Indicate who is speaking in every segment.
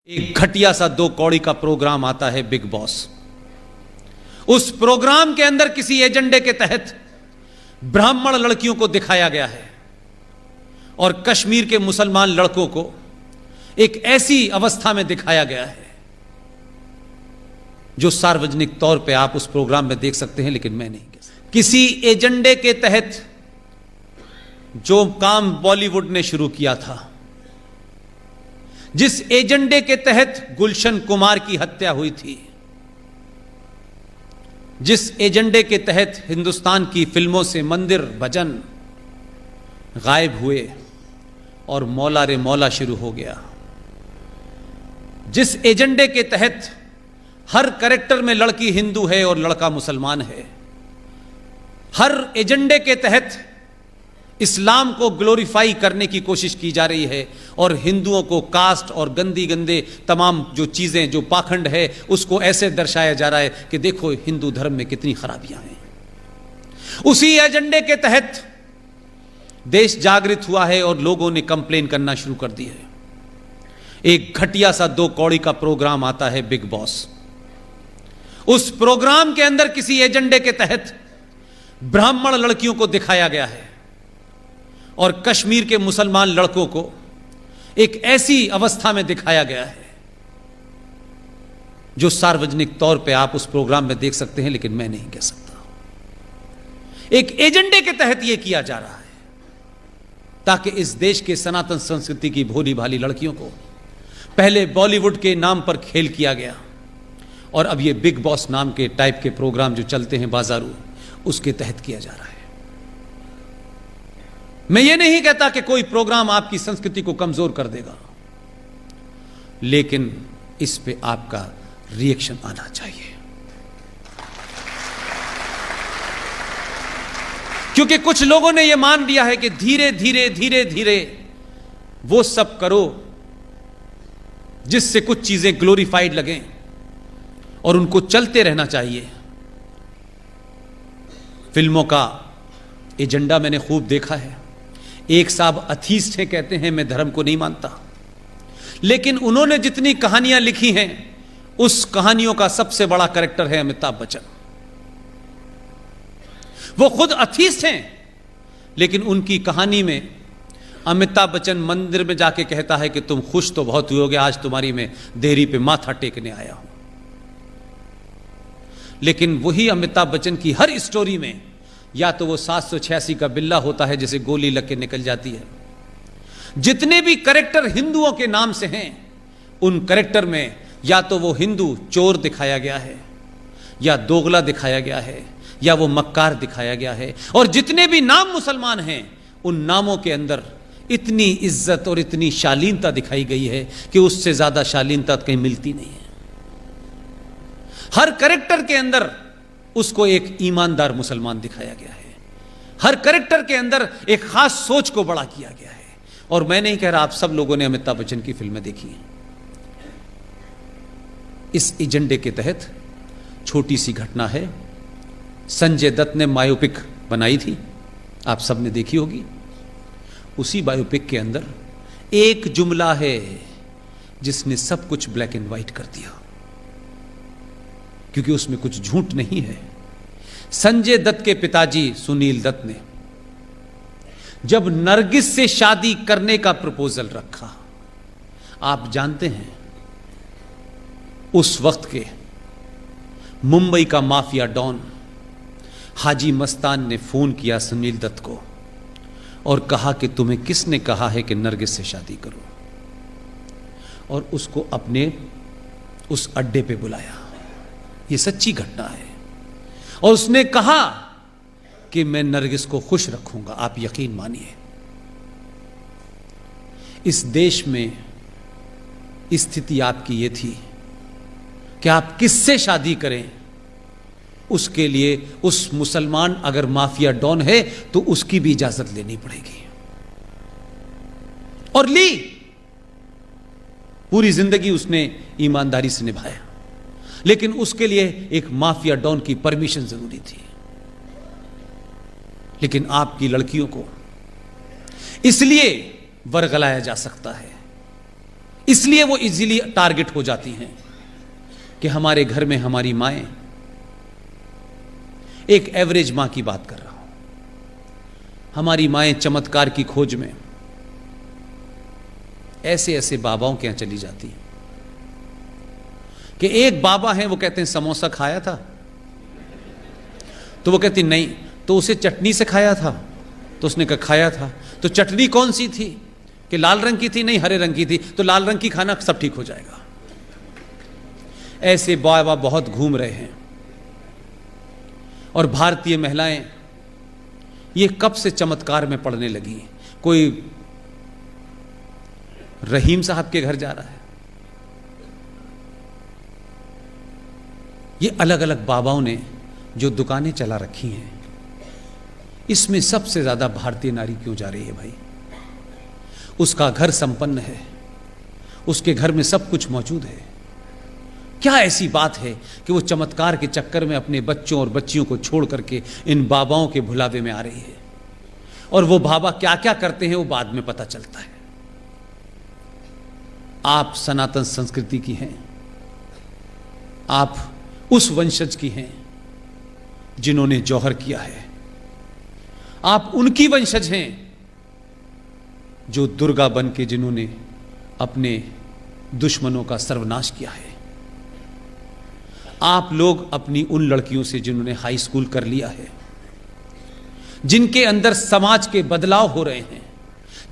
Speaker 1: एक घटिया सा 2 कौड़ी का प्रोग्राम आता है बिग बॉस। उस प्रोग्राम के अंदर किसी एजेंडे के तहत ब्राह्मण लड़कियों को दिखाया गया है और कश्मीर के मुसलमान लड़कों को एक ऐसी अवस्था में दिखाया गया है जो सार्वजनिक तौर पे आप उस प्रोग्राम में देख सकते हैं, लेकिन मैं नहीं कह सकता। किसी एजेंडे के तहत जो काम बॉलीवुड ने शुरू किया था, जिस एजेंडे के तहत गुलशन कुमार की हत्या हुई थी, जिस एजेंडे के तहत हिंदुस्तान की फिल्मों से मंदिर भजन गायब हुए और मौला रे मौला शुरू हो गया, जिस एजेंडे के तहत हर कैरेक्टर में लड़की हिंदू है और लड़का मुसलमान है, हर एजेंडे के तहत इस्लाम को ग्लोरीफाई करने की कोशिश की जा रही है और हिंदुओं को कास्ट और गंदी गंदे तमाम जो चीजें, जो पाखंड है, उसको ऐसे दर्शाया जा रहा है कि देखो हिंदू धर्म में कितनी खराबियां हैं। उसी एजेंडे के तहत देश जागृत हुआ है और लोगों ने कंप्लेन करना शुरू कर दी है। एक घटिया सा 2 कौड़ी का प्रोग्राम आता है बिग बॉस। उस प्रोग्राम के अंदर किसी एजेंडे के तहत ब्राह्मण लड़कियों को दिखाया गया है और कश्मीर के मुसलमान लड़कों को एक ऐसी अवस्था में दिखाया गया है जो सार्वजनिक तौर पे आप उस प्रोग्राम में देख सकते हैं, लेकिन मैं नहीं कह सकता। एक एजेंडे के तहत यह किया जा रहा है ताकि इस देश के सनातन संस्कृति की भोली भाली लड़कियों को पहले बॉलीवुड के नाम पर खेल किया गया और अब ये बिग बॉस नाम के टाइप के प्रोग्राम जो चलते हैं बाजारू, उसके तहत किया जा रहा है। मैं ये नहीं कहता कि कोई प्रोग्राम आपकी संस्कृति को कमजोर कर देगा, लेकिन इस पे आपका रिएक्शन आना चाहिए, क्योंकि कुछ लोगों ने यह मान लिया है कि धीरे धीरे धीरे धीरे वो सब करो जिससे कुछ चीजें ग्लोरीफाइड लगें और उनको चलते रहना चाहिए। फिल्मों का एजेंडा मैंने खूब देखा है। एक साहब अथीस्ट हैं, कहते हैं मैं धर्म को नहीं मानता, लेकिन उन्होंने जितनी कहानियां लिखी हैं उस कहानियों का सबसे बड़ा कैरेक्टर है अमिताभ बच्चन। वो खुद अथीस्ट हैं, लेकिन उनकी कहानी में अमिताभ बच्चन मंदिर में जाके कहता है कि तुम खुश तो बहुत हुए होगे, आज तुम्हारी मैं देहरी पे माथा टेकने आया हूं। लेकिन वही अमिताभ बच्चन की हर स्टोरी में या तो वो 786 का बिल्ला होता है जिसे गोली लग के निकल जाती है। जितने भी कैरेक्टर हिंदुओं के नाम से हैं, उन कैरेक्टर में या तो वो हिंदू चोर दिखाया गया है, या दोगला दिखाया गया है, या वो मक्कार दिखाया गया है। और जितने भी नाम मुसलमान हैं, उन नामों के अंदर इतनी इज्जत और इतनी शालीनता दिखाई गई है कि उससे ज्यादा शालीनता कहीं मिलती नहीं है। हर कैरेक्टर के अंदर उसको एक ईमानदार मुसलमान दिखाया गया है, हर कैरेक्टर के अंदर एक खास सोच को बड़ा किया गया है। और मैं नहीं कह रहा, आप सब लोगों ने अमिताभ बच्चन की फिल्में देखी हैं। इस एजेंडे के तहत छोटी सी घटना है, संजय दत्त ने बायोपिक बनाई थी, आप सब ने देखी होगी। उसी बायोपिक के अंदर एक जुमला है जिसने सब कुछ ब्लैक एंड व्हाइट कर दिया, क्योंकि उसमें कुछ झूठ नहीं है। संजय दत्त के पिताजी सुनील दत्त ने जब नरगिस से शादी करने का प्रपोजल रखा, आप जानते हैं उस वक्त के मुंबई का माफिया डॉन हाजी मस्तान ने फोन किया सुनील दत्त को और कहा कि तुम्हें किसने कहा है कि नरगिस से शादी करो, और उसको अपने उस अड्डे पे बुलाया। ये सच्ची घटना है। और उसने कहा कि मैं नरगिस को खुश रखूंगा, आप यकीन मानिए। इस देश में स्थिति आपकी ये थी कि आप किससे शादी करें, उसके लिए उस मुसलमान अगर माफिया डॉन है तो उसकी भी इजाजत लेनी पड़ेगी, और ली। पूरी जिंदगी उसने ईमानदारी से निभाया, लेकिन उसके लिए एक माफिया डॉन की परमिशन जरूरी थी। लेकिन आपकी लड़कियों को इसलिए वर्गलाया जा सकता है, इसलिए वो इजीली टारगेट हो जाती हैं कि हमारे घर में हमारी माएं, एक एवरेज मां की बात कर रहा हूं, हमारी माएं चमत्कार की खोज में ऐसे ऐसे बाबाओं के यहां चली जाती हैं कि एक बाबा हैं, वो कहते हैं समोसा खाया था, तो वो कहती नहीं, तो उसे चटनी से खाया था, तो उसने कहा खाया था, तो चटनी कौन सी थी, कि लाल रंग की थी, नहीं हरे रंग की थी, तो लाल रंग की खाना सब ठीक हो जाएगा। ऐसे बाबा बहुत घूम रहे हैं। और भारतीय महिलाएं ये कब से चमत्कार में पड़ने लगी। कोई रहीम साहब के घर जा रहा है, ये अलग अलग बाबाओं ने जो दुकानें चला रखी हैं, इसमें सबसे ज्यादा भारतीय नारी क्यों जा रही है भाई? उसका घर संपन्न है, उसके घर में सब कुछ मौजूद है, क्या ऐसी बात है कि वो चमत्कार के चक्कर में अपने बच्चों और बच्चियों को छोड़ करके इन बाबाओं के भुलावे में आ रही है? और वो बाबा क्या क्या करते हैं वो बाद में पता चलता है। आप सनातन संस्कृति की हैं, आप उस वंशज की हैं जिन्होंने जौहर किया है, आप उनकी वंशज हैं जो दुर्गा बन के जिन्होंने अपने दुश्मनों का सर्वनाश किया है। आप लोग अपनी उन लड़कियों से जिन्होंने हाई स्कूल कर लिया है, जिनके अंदर समाज के बदलाव हो रहे हैं,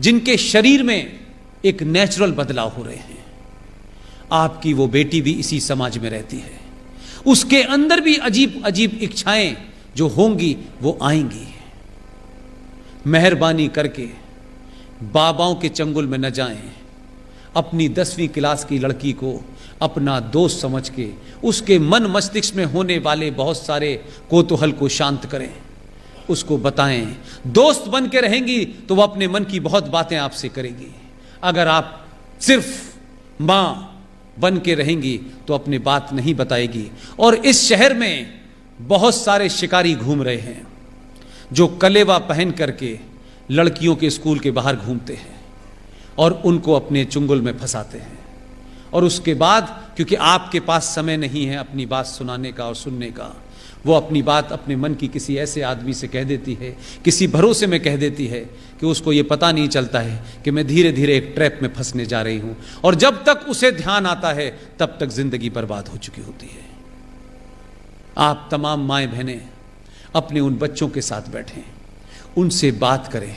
Speaker 1: जिनके शरीर में एक नेचुरल बदलाव हो रहे हैं, आपकी वो बेटी भी इसी समाज में रहती है, उसके अंदर भी अजीब अजीब इच्छाएं जो होंगी वो आएंगी। मेहरबानी करके बाबाओं के चंगुल में न जाएं, अपनी 10वीं क्लास की लड़की को अपना दोस्त समझ के उसके मन मस्तिष्क में होने वाले बहुत सारे कोतूहल को शांत करें, उसको बताएं। दोस्त बन के रहेंगी तो वह अपने मन की बहुत बातें आपसे करेगी। अगर आप सिर्फ मां बन के रहेंगी तो अपनी बात नहीं बताएगी। और इस शहर में बहुत सारे शिकारी घूम रहे हैं जो कलेवा पहन करके लड़कियों के स्कूल के बाहर घूमते हैं और उनको अपने चुंगल में फंसाते हैं। और उसके बाद क्योंकि आपके पास समय नहीं है अपनी बात सुनाने का और सुनने का, वो अपनी बात अपने मन की किसी ऐसे आदमी से कह देती है, किसी भरोसे में कह देती है कि उसको ये पता नहीं चलता है कि मैं धीरे धीरे एक ट्रैप में फंसने जा रही हूं। और जब तक उसे ध्यान आता है तब तक जिंदगी बर्बाद हो चुकी होती है। आप तमाम माएं बहनें अपने उन बच्चों के साथ बैठें, उनसे बात करें।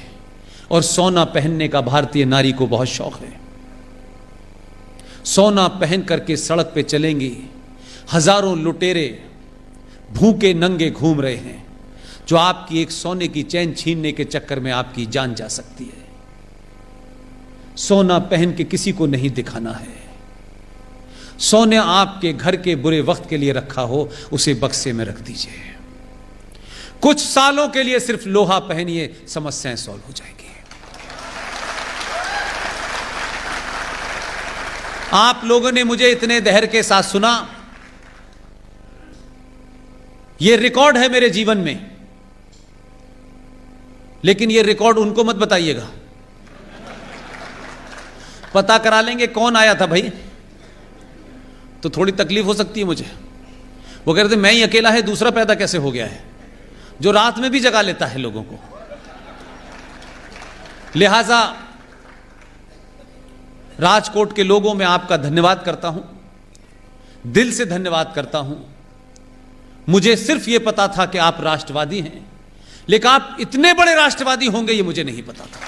Speaker 1: और सोना पहनने का भारतीय नारी को बहुत शौक है। सोना पहन करके सड़क पे चलेंगी, हजारों लुटेरे भूखे नंगे घूम रहे हैं जो आपकी एक सोने की चैन छीनने के चक्कर में आपकी जान जा सकती है। सोना पहन के किसी को नहीं दिखाना है। सोना आपके घर के बुरे वक्त के लिए रखा हो, उसे बक्से में रख दीजिए। कुछ सालों के लिए सिर्फ लोहा पहनिए, समस्याएं सॉल्व हो जाएगी। आप लोगों ने मुझे इतने धैर्य के साथ सुना, यह रिकॉर्ड है मेरे जीवन में, लेकिन यह रिकॉर्ड उनको मत बताइएगा। पता करा लेंगे कौन आया था भाई, तो थोड़ी तकलीफ हो सकती है मुझे। वो कह रहे थे मैं ही अकेला है, दूसरा पैदा कैसे हो गया है, जो रात में भी जगा लेता है लोगों को। लिहाजा राजकोट के लोगों में आपका धन्यवाद करता हूं, दिल से धन्यवाद करता हूं। मुझे सिर्फ यह पता था कि आप राष्ट्रवादी हैं, लेकिन आप इतने बड़े राष्ट्रवादी होंगे ये मुझे नहीं पता था।